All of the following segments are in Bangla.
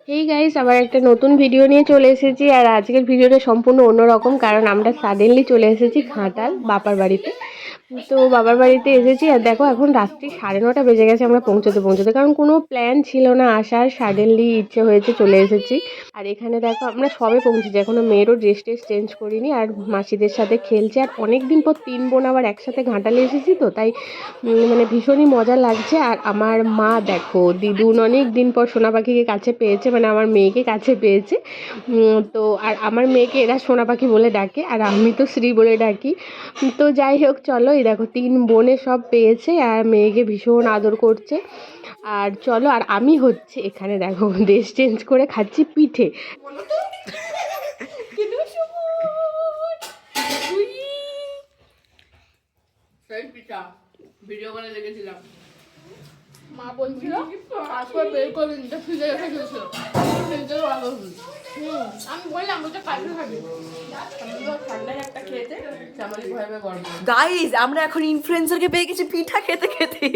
এই গাইস আবার একটা নতুন ভিডিও নিয়ে চলে এসেছি। আর আজকের ভিডিওটা সম্পূর্ণ অন্যরকম, কারণ আমরা সাডেনলি চলে এসেছি ঘাটাল বাপার বাড়িতে। তো বাবার বাড়িতে এসেছি আর দেখো এখন রাত্রি 9:30 বেজে গেছে আমরা পৌঁছতে পৌঁছতে, কারণ কোনো প্ল্যান ছিল না আসার, সাডেনলি ইচ্ছে হয়েছে চলে এসেছি। আর এখানে দেখো আমরা সবে পৌঁছেছি, এখনো মেয়েরও ড্রেস টেস চেঞ্জ করিনি আর মাসিদের সাথে খেলছে। আর অনেক দিন পর 3 বোন আবার একসাথে ঘাটালে এসেছি, তো তাই মানে ভীষণই মজা লাগছে। আর আমার মা দেখো দিদুন অনেক দিন পর সোনা পাখিকে কাছে পেয়েছে, মানে আমার মেয়েকে কাছে পেয়েছে। তো আর আমার মেয়েকে এরা সোনা পাখি বলে ডাকে আর আমি তো শ্রী বলে ডাকি। তো যাই হোক চলো, এই দেখো 3 বোনে সব পেয়েছে আর মেয়েকে ভীষণ আদর করছে। আর চলো, আর আমি হচ্ছে এখানে দেখো ড্রেস চেঞ্জ করে খাচ্ছি পিঠে। ভিডিও করে দেখেছিলাম, মা বলছিল তারপর বের করে নিতে ফ্রিজে রেখে দিয়েছিল। আমি বললাম ওটা কালকে খাবি, ঠান্ডায় একটা খেয়েছে চামালি ভয়ে ভয়ে গরম। গাইস আমরা এখন ইনফ্লুয়েন্সারকে পেয়ে গেছি পিঠা খেতে খেতে।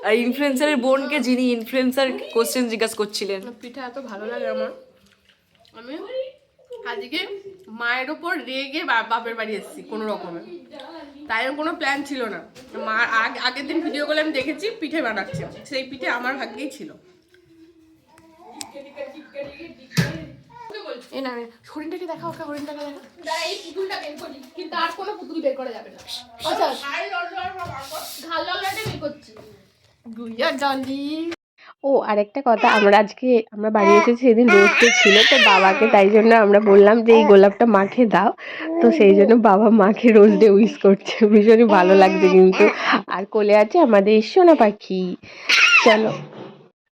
আর ইনফ্লুয়েন্সারের বোনকে, যিনি ইনফ্লুয়েন্সার কোশ্চেন জিজ্ঞাসা করছিলেন। পিঠা এত ভালো লাগে আমার, আমি আজকে মায়ের ওপর রেগে বাপের বাড়ি এসেছি কোনো রকমে, তাই কোনো প্ল্যান ছিল না। মা আগের দিন ভিডিও করে আমি দেখেছি পিঠে বানাচ্ছে, সেই পিঠে আমার ভাগ্যেই ছিল। এই না হরিণটাকে দেখা, ওকে হরিণটাকে দেখা, এই পুতুলটা বের করি, কিন্তু আর কোনো পুতুল বের করা যাবে না। আচ্ছা ঘাল ললাটে বের করছি গুইয়া ডালি। ও আরেকটা কথা, আমরা বাড়ি এসেছি সেদিন রোজ ডে ছিল তো বাবাকে, তাই জন্য আমরা বললাম যে এই গোলাপটা মাকে দাও। তো সেই জন্য বাবা মাকে রোজ ডে উইশ করছে, ভীষণই ভালো লাগছে কিন্তু। আর কোলে আছে আমাদের সোনা পাখি। চলো,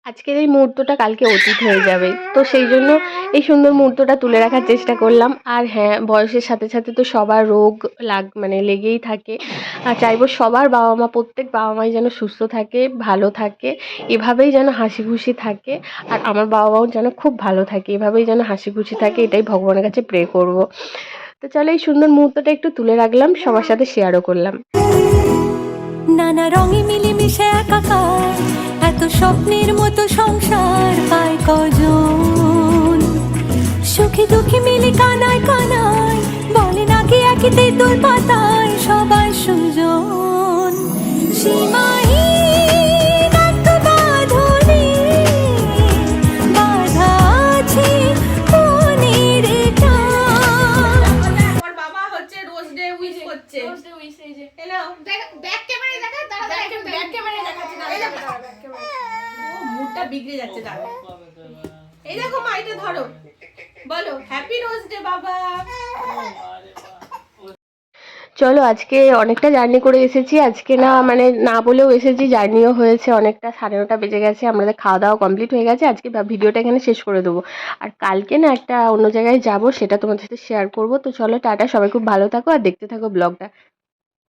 আজকের এই মুহূর্তটা কালকে অতীত হয়ে যাবে, তো সেই জন্য এই সুন্দর মুহূর্তটা তুলে রাখার চেষ্টা করলাম। আর হ্যাঁ, বয়সের সাথে সাথে তো সবার রোগ মানে লেগেই থাকে। আর চাইবো সবার বাবা মা, প্রত্যেক বাবা মাই যেন সুস্থ থাকে, ভালো থাকে, এভাবেই যেন হাসি খুশি থাকে। আর আমার বাবা মাও যেন খুব ভালো থাকে, এভাবেই যেন হাসি খুশি থাকে, এটাই ভগবানের কাছে প্রে করব। তো চলো, এই সুন্দর মুহূর্তটা একটু তুলে রাখলাম, সবার সাথে শেয়ারও করলাম। নানা রঙে মিলেমিশে একাকার, এত স্বপ্নের মতো সংসার পায় কজন। সুখে দুঃখে মিলে কানায় কানায়, বলে নাকি একই তেঁতুল পাতায় সবাই সুজন। সীমাহীন এক বাঁধনে বাঁধা আছে মনের টান। আমার বাবা হচ্ছে রোজ ডে উইশ করছে, রোজ ডে উইশ। এই যে হ্যালো ব্যাক ক্যামেরায় দেখা, দাঁড়া ব্যাক ক্যামেরায় দেখাচ্ছি, দাঁড়া ব্যাক ক্যামেরা। ও মুডটা বিগড়ে যাচ্ছে, দাঁড়া। এই দেখো মা, এটা ধরো, বলো হ্যাপি রোজ ডে বাবা। চলো, আজকে অনেকটা জার্নি করে এসেছি, আজকে না মানে না বলেও এসেছি, জার্নিও হয়েছে অনেকটা। 9:30 বেজে গেছে, আমাদের খাওয়া দাওয়া কমপ্লিট হয়ে গেছে। আজকে ভিডিওটা এখানে শেষ করে দেবো। আর কালকে না একটা অন্য জায়গায় যাব, সেটা তোমাদের সাথে শেয়ার করবো। তো চলো টাটা, সবাই খুব ভালো থাকো আর দেখতে থাকো ব্লগটা।